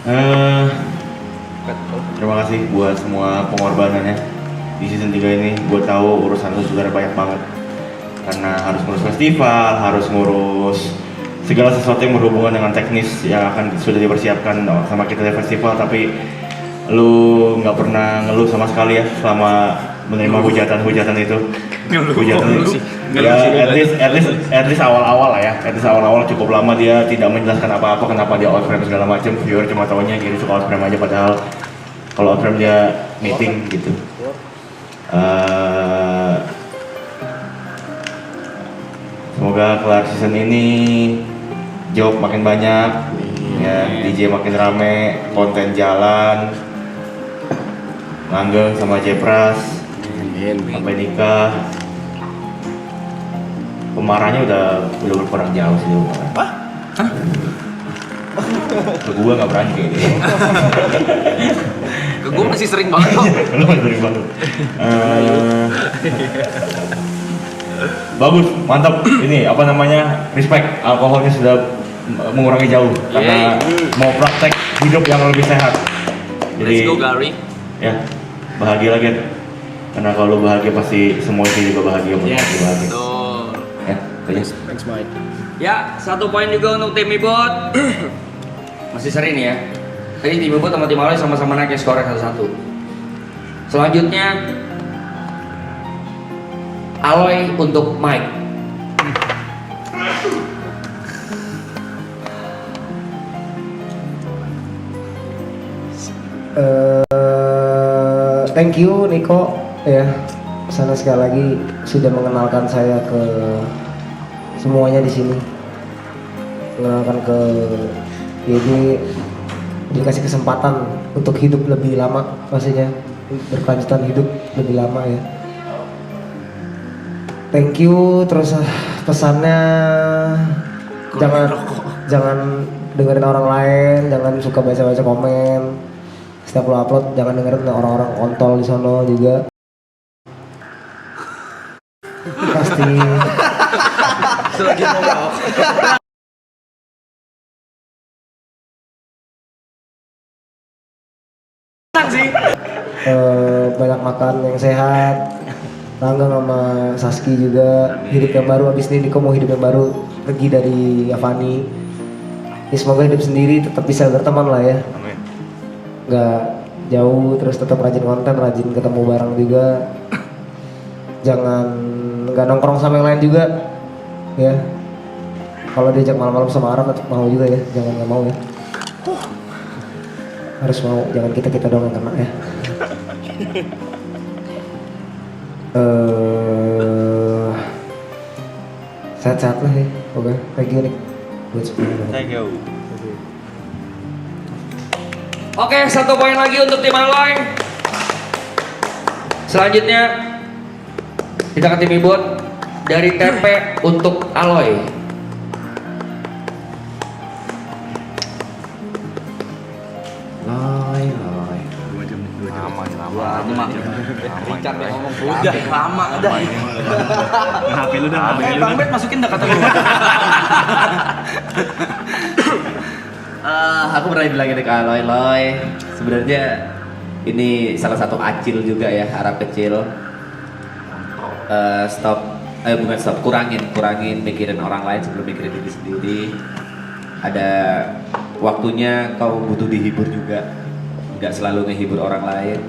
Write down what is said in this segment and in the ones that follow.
Eh, Terima kasih buat semua pengorbanannya di season 3 ini. Gue tahu urusan lu juga ada banyak banget. Karena harus ngurus festival, harus ngurus segala sesuatu yang berhubungan dengan teknis yang akan sudah dipersiapkan sama kita di festival. Tapi lu nggak pernah ngeluh sama sekali ya selama menerima hujatan-hujatan itu. Hujatan itu ya at least awal-awal lah ya. At least awal-awal cukup lama dia tidak menjelaskan apa-apa, kenapa dia out frame segala macam. Viewer cuma tahunya gini suka out frame aja, padahal kalau out frame dia meeting gitu. Semoga kelar season ini job makin banyak, ya DJ makin rame, konten jalan, langgeng sama Jepras, sampai nikah. Pemarahnya udah berkurang jauh sih. Apa? Hah? Ke gua nggak berani kayak gitu. Ke gue masih sering banget kok. Lu masih sering banget. Bagus, mantap. Ini apa namanya? Respect. Alkoholnya sudah mengurangi jauh karena mau praktek hidup yang lebih sehat. Let's go Gary. Ya, bahagia lagi. Karena kalau lu bahagia pasti semua itu juga bahagia. Bahagia. Tuh. Ya, Thanks Mike. Ya, 1 poin juga untuk tim Ibot. Masih seri nih ya. Tadi tim Ibot sama tim Aloy sama-sama naik skornya 1-1. Selanjutnya Aloy untuk Mike. Thank you Niko ya, sana sekali lagi sudah mengenalkan saya ke semuanya di sini, mengenalkan ke jadi dikasih kesempatan untuk hidup lebih lama, maksudnya berkelanjutan hidup lebih lama ya. Thank you. Terus pesannya jangan dengerin orang lain, jangan suka baca komen. Setiap lo upload jangan dengerin orang-orang kontol di sono juga. Pasti. Selagi ngomong. Banyak makan yang sehat. Langgang sama Saski juga hidup yang baru. Abis ini Niko mau hidup yang baru, pergi dari Avani. Ya, semoga hidup sendiri tetap bisa berteman lah ya. Amin. Nggak jauh, terus tetap rajin konten, rajin ketemu bareng juga. Jangan nggak nongkrong sama yang lain juga ya. Kalau diajak malam-malam sama Arab tetap mau juga ya, jangan nggak mau ya. Harus mau, jangan kita doang yang kena ya. Sehat-sehat lah ya. Oke, thank you Nick buat sebelumnya. Thank you. Oke, 1 poin lagi untuk tim Aloy. Selanjutnya kita ke tim Ibot dari TP untuk Aloy. Loy. Richard yang ngomong udah lama udah. HP lu dah. Bang Bet masukin dah kata gue. Aku pernah bilang ini ke Aloy, Loy. Sebenarnya ini salah satu acil juga ya, harap kecil. Bukan stop, kurangin mikirin orang lain sebelum mikirin diri sendiri. Ada waktunya kau butuh dihibur juga, nggak selalu ngehibur orang lain.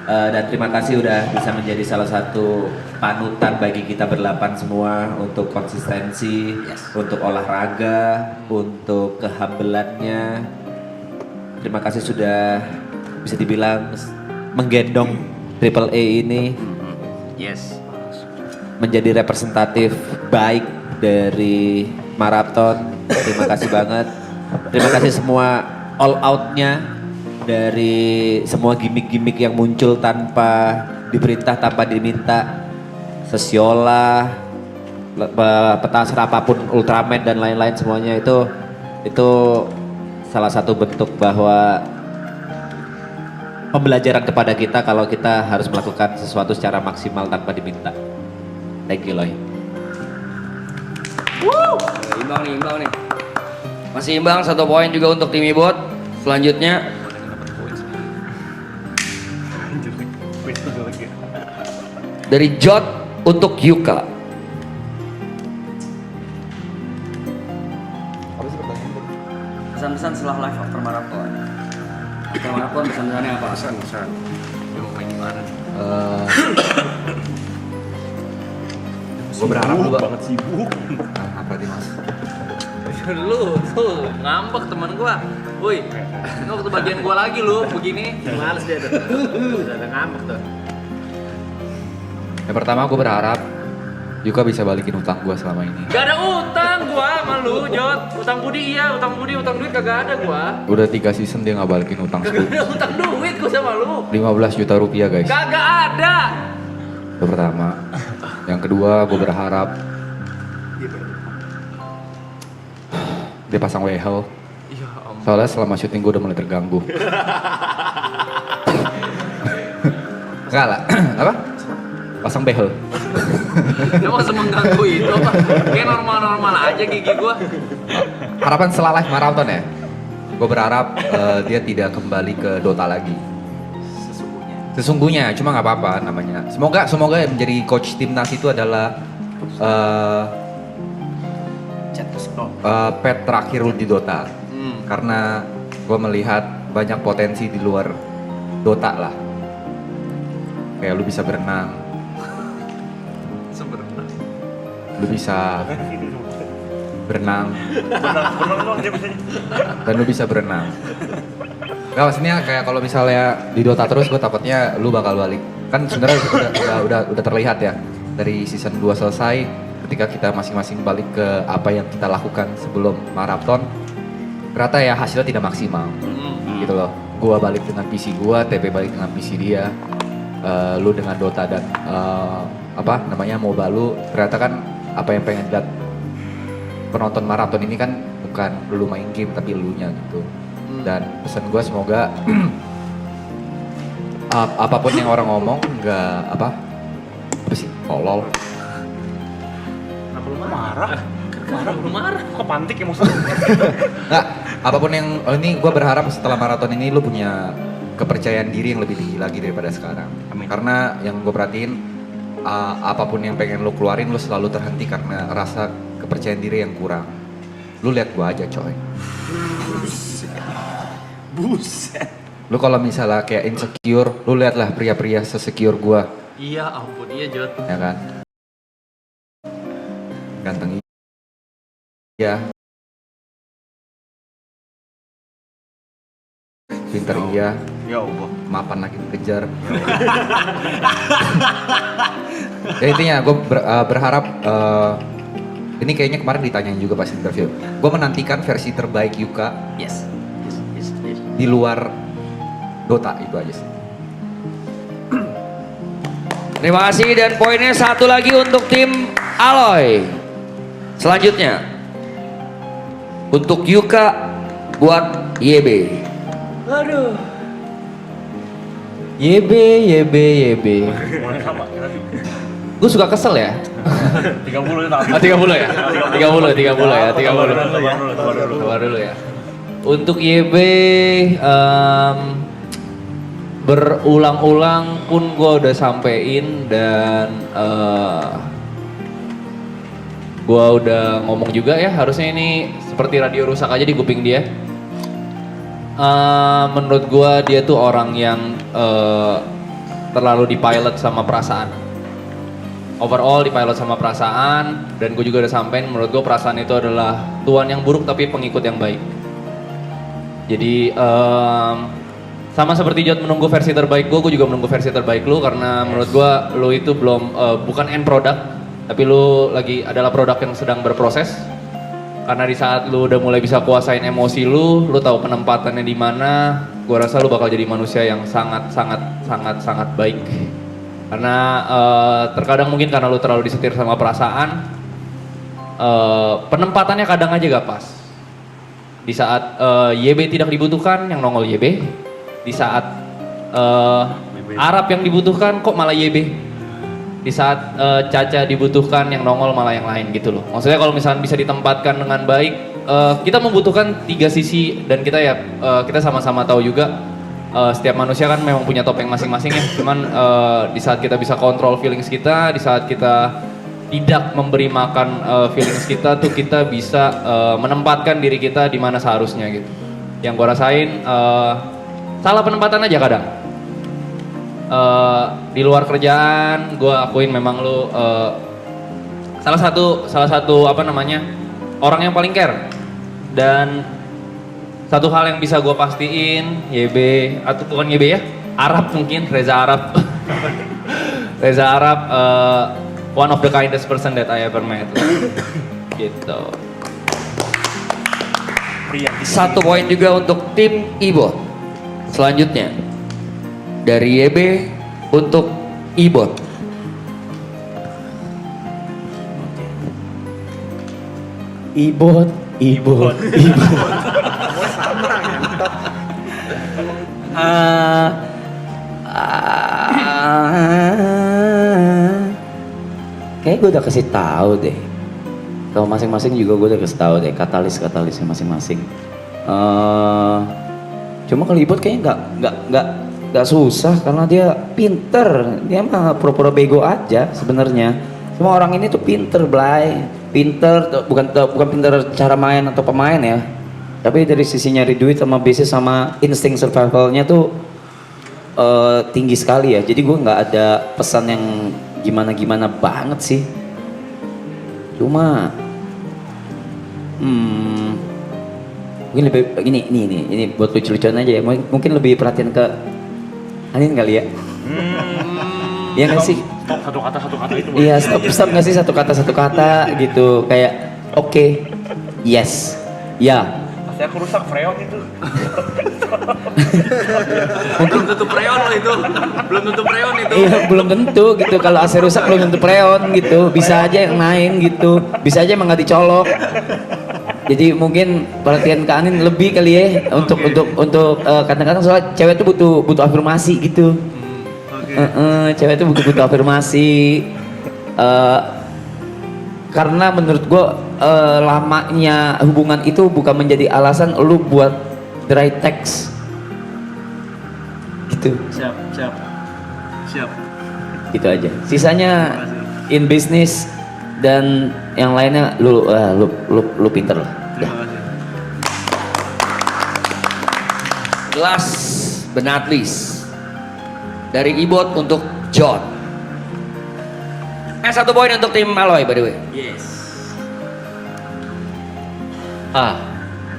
Dan terima kasih udah bisa menjadi salah satu panutan bagi kita berlapan semua untuk konsistensi, untuk olahraga, untuk kehambelannya. Terima kasih sudah bisa dibilang menggendong Triple A ini menjadi representatif baik dari maraton. Terima kasih banget. Terima kasih semua all out-nya, dari semua gimmick-gimmick yang muncul tanpa diperintah, tanpa diminta. Sesiola, petasan apapun, Ultraman dan lain-lain semuanya itu salah satu bentuk bahwa pembelajaran kepada kita kalau kita harus melakukan sesuatu secara maksimal tanpa diminta. Thank you, Loy. Imbang nih. Masih imbang, 1 poin juga untuk tim Ibot. Selanjutnya dari Jot untuk Yuka. Pesan-pesan setelah live after marathon. After marathon pesan-pesannya apa? Pesan. Dia mau main gimana nih? Gue berharap lu banget sibuk. apa nih mas? Lu tuh ngambek teman gua. Woi, ini waktu bagian gua lagi lu begini. Males dia udah ngambek tuh. Yang pertama gue berharap Yuka bisa balikin utang gue selama ini. Gak ada utang gua sama lu, Jot. Utang budi iya, utang duit kagak ada gua. Udah 3 season dia nggak balikin utang Kagak ada utang duit gua sama lu. 15 juta rupiah guys. Kagak ada. Itu pertama. Yang kedua gue berharap dia pasang wehel. Ya ampun. Soalnya selama syuting gue udah mulai terganggu. Enggak lah, apa? Pasang behel. Emang semengganggu itu apa? Kayak normal-normal aja gigi gua. Harapan setelah live marathon ya. Gue berharap dia tidak kembali ke Dota lagi. Sesungguhnya, cuma nggak apa-apa namanya. Semoga yang menjadi coach timnas itu adalah pet terakhir lu di Dota. Karena gue melihat banyak potensi di luar Dota lah. Kayak lu bisa berenang, lu bisa berenang, dan lu bisa berenang. Gak, maksudnya kayak kalau misalnya di Dota terus gue takutnya lu bakal balik. Kan sebenarnya udah terlihat ya dari season 2 selesai, ketika kita masing-masing balik ke apa yang kita lakukan sebelum maraton, ternyata ya hasilnya tidak maksimal. Gitu loh. Gua balik dengan PC gua, TP balik dengan PC dia. Lu dengan Dota dan MOBA lu, ternyata kan apa yang pengen lihat penonton maraton ini kan bukan lu main game tapi elunya gitu. Dan pesan gue semoga apapun yang orang ngomong nggak apa sih tolol. Kenapa lu marah? Kepantik emosinya. Nggak, apapun yang ini gue berharap setelah maraton ini lu punya kepercayaan diri yang lebih tinggi lagi daripada sekarang. Amin. Karena yang gue perhatiin apapun yang pengen lu keluarin lu selalu terhenti karena rasa kepercayaan diri yang kurang. Lu lihat gua aja coy. Buset. Lu kalau misalnya kayak insecure, lu lihatlah pria-pria sesecure gua, Iya ampun, iya Jot. ya kan? Ganteng iya. Pinter iya, Ya Allah. mapan lagi kejar. Ya intinya gue berharap ini kayaknya kemarin ditanyain juga pas interview. Gue menantikan versi terbaik Yuka Yes. di luar Dota, itu aja sih. Terima kasih, dan poinnya satu lagi untuk tim Aloy. Selanjutnya untuk Yuka buat YB. Aduh. YB. Gue suka kesel ya. 30 ya. 30 ya? 30. Sabar dulu ya. Untuk YB berulang-ulang pun gue udah sampein dan gue udah ngomong juga ya, harusnya ini seperti radio rusak aja di kuping dia. Menurut gue dia tuh orang yang terlalu dipilot sama perasaan. Overall dipilot sama perasaan, dan gue juga udah sampein menurut gue perasaan itu adalah tuan yang buruk tapi pengikut yang baik. Jadi sama seperti Jot menunggu versi terbaik gue juga menunggu versi terbaik lu, karena menurut gue lu itu belum bukan end product, tapi lu lagi adalah produk yang sedang berproses. Karena di saat lu udah mulai bisa kuasain emosi lu tahu penempatannya di mana, gue rasa lu bakal jadi manusia yang sangat baik. Karena terkadang mungkin karena lu terlalu disetir sama perasaan, penempatannya kadang aja gak pas. Di saat YB tidak dibutuhkan, yang nongol YB. Di saat Arab yang dibutuhkan, kok malah YB. Di saat Caca dibutuhkan, yang nongol malah yang lain gitu loh. Maksudnya kalau misalnya bisa ditempatkan dengan baik, kita membutuhkan tiga sisi dan kita ya kita sama-sama tahu juga setiap manusia kan memang punya topeng masing-masing ya. Cuman di saat kita bisa kontrol feelings kita, di saat kita tidak memberi makan feelings kita tuh kita bisa menempatkan diri kita di mana seharusnya gitu. Yang gua rasain salah penempatan aja kadang. Di luar kerjaan gua akuin memang lu salah satu apa namanya orang yang paling care, dan satu hal yang bisa gue pastiin YB atau bukan YB ya, Arab mungkin, Reza Arab Reza Arab one of the kindest person that I ever met gitu. 1 poin juga untuk tim Ibot. Selanjutnya dari YB untuk Ibot. Ibot. Kayak gue udah kasih tahu deh. Kalau masing-masing juga gue udah kasih tahu deh katalisnya masing-masing. Cuma kalau Ibot kayaknya nggak susah karena dia pinter. Dia mah pura-pura bego aja sebenarnya. Cuma orang ini tuh pinter, Blay. Pinter, bukan pinter cara main atau pemain ya. Tapi dari sisi nyari duit sama bisnis sama insting survivalnya tuh tinggi sekali ya. Jadi gue nggak ada pesan yang gimana banget sih. Cuma mungkin lebih ini buat lucu-lucuan aja ya. Mungkin lebih perhatian ke Anin kali ya. Iya nggak sih? Satu kata itu. Iya, stop nggak sih satu kata gitu. Kayak oke, yes, ya. Pasti aku rusak freon itu. Belum tutup freon lo itu. Belum tutup freon itu. Iya, belum tentu gitu. Kalau AC rusak belum tentu freon gitu. Bisa aja yang main gitu. Bisa aja emang nggak dicolok. Jadi mungkin perhatian ke Anin lebih kali ya untuk kadang-kadang soal cewek tuh butuh afirmasi gitu. Cewek itu butuh afirmasi. Karena menurut gue lamanya hubungan itu bukan menjadi alasan lu buat dry text gitu. Siap. Gitu aja. Sisanya in business dan yang lainnya lu pinter lah. Ya. Last but not least dari Ibot untuk John. 1 poin untuk tim Aloy by the way.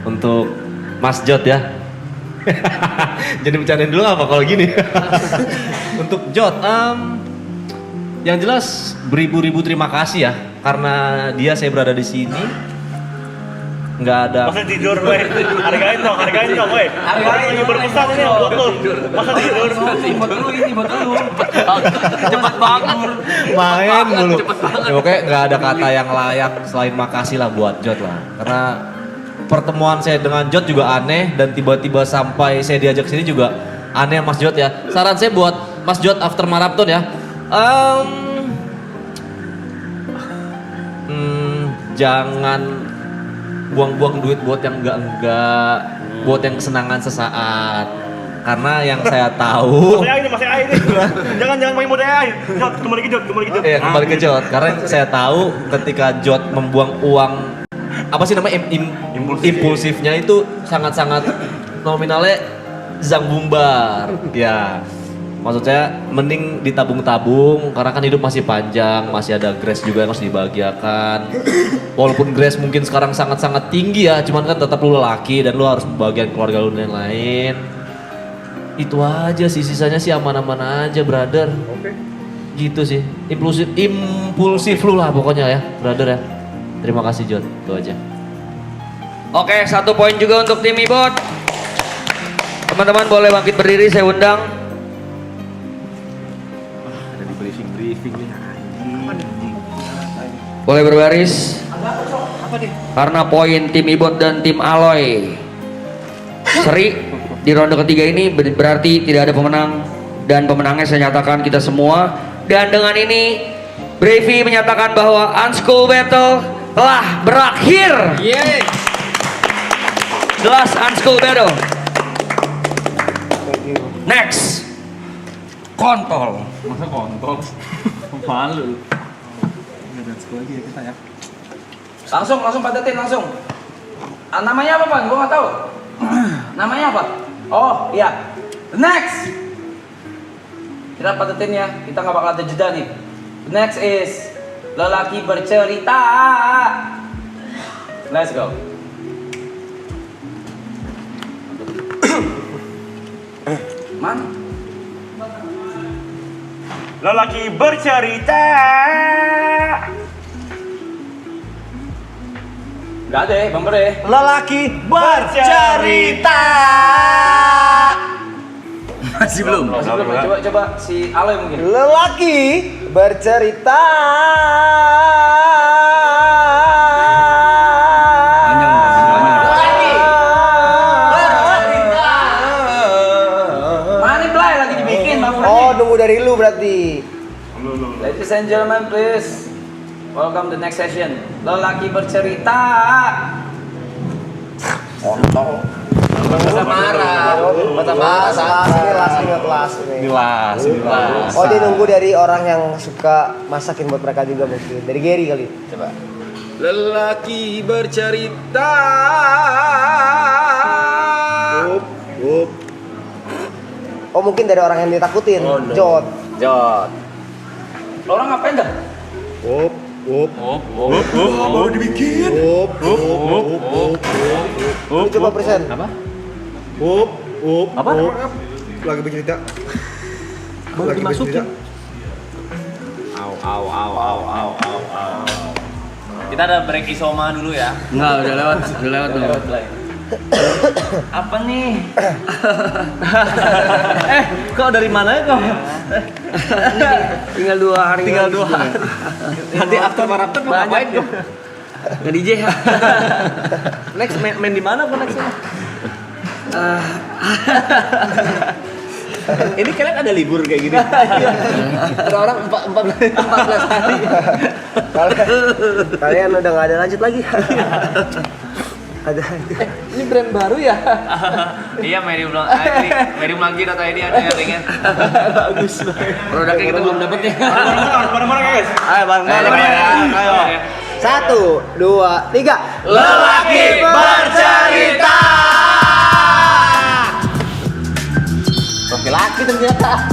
Untuk Mas Jod ya. Jadi bercandain dulu apa kalau gini? Untuk Jod, yang jelas beribu-ribu terima kasih ya karena dia saya berada di sini. Nggak ada. Masa tidur, weh. Hargain dong, weh. Lagi berpesan ini buat lu. Masa tidur. Buat lu. Cepet banget. Main dulu. Ya, pokoknya nggak ada kata yang layak selain makasih lah buat Jod lah. Karena pertemuan saya dengan Jod juga aneh dan tiba-tiba sampai saya diajak sini juga aneh Mas Jod ya. Saran saya buat Mas Jod after marathon ya. Jangan buang-buang duit buat yang enggak, buat yang kesenangan sesaat. Karena yang saya tahu Masih air ini. Jangan main mode air. Jod, kembali ke Jod. Iya, kembali ke Jod. Karena yang saya tahu ketika Jod membuang uang apa sih namanya impulsifnya itu sangat-sangat nominalnya zang bumbar. Ya. Maksud saya mending ditabung-tabung karena kan hidup masih panjang, masih ada grace juga yang harus dibahagiakan. Walaupun grace mungkin sekarang sangat-sangat tinggi ya, cuman kan tetap lu lelaki dan lu harus bagian keluarga lu dan lain-lain. Itu aja sih, sisanya sih aman-aman aja, brother. Oke. Gitu sih. Impulsif lu lah pokoknya ya, brother ya. Terima kasih John, itu aja. Oke, 1 poin juga untuk tim Ibot. Teman-teman boleh bangkit berdiri, saya undang. Ada di briefing nih. Boleh berbaris. Karena poin tim Ibot dan tim Aloy seri di ronde ketiga ini berarti tidak ada pemenang, dan pemenangnya saya nyatakan kita semua. Dan dengan ini Bravey menyatakan bahwa Unschool Battle telah berakhir. The last unschool battle. Next. Kontol. Masa kontol? Malu. Langsung padatin langsung. Namanya apa, Pan? Gua nggak tahu. Namanya apa? Oh, iya. Next. Kita padatin ya. Kita nggak bakal ada jeda nih. Next is lelaki bercerita. Let's go. Mana? Lelaki bercerita. Gak ada ya, Bang Bre. Lelaki bercerita. Masih belum. Coba si Aloy mungkin. Lelaki bercerita. Lelaki bercerita. Mana Blay lagi dibikin Bang Bre? Oh, nunggu dari lu berarti. Ladies and gentlemen, please welcome the next session. Lelaki bercerita. Masa marah. Kelas. Oh, dia nunggu dari orang yang suka masakin buat mereka juga mungkin. Dari Gary kali. Coba. Lelaki bercerita. Oh, mungkin dari orang yang ditakutin. Oh, no. Jot. Lo orang ngapain dah? Baru dibikin. Lu coba present. Apa? Apa? Lagi bercerita. Baru dimasukin. Au. Kita ada break isoma dulu ya. Enggak, udah lewat tuh. Apa nih? Kau dari mana ya kau? Tinggal 2 hari. Tinggal 2 hari. Nanti after mau ngapain kau? Nge-DJ ya. Next main di mana kau next? Ini kalian ada libur kayak gini? Ada orang 14 hari. Kalian udah nggak ada lanjut lagi. Ada. Ini brand baru ya? Iya, Medium lagi atau ini ada yang ringan. Bagus banget. Produknya kita belum dapet ya. Bareng-bareng guys. Ayo bareng-bareng ya. Ayo. 1, 2, 3. Lelaki bercerita. Laki-laki ternyata.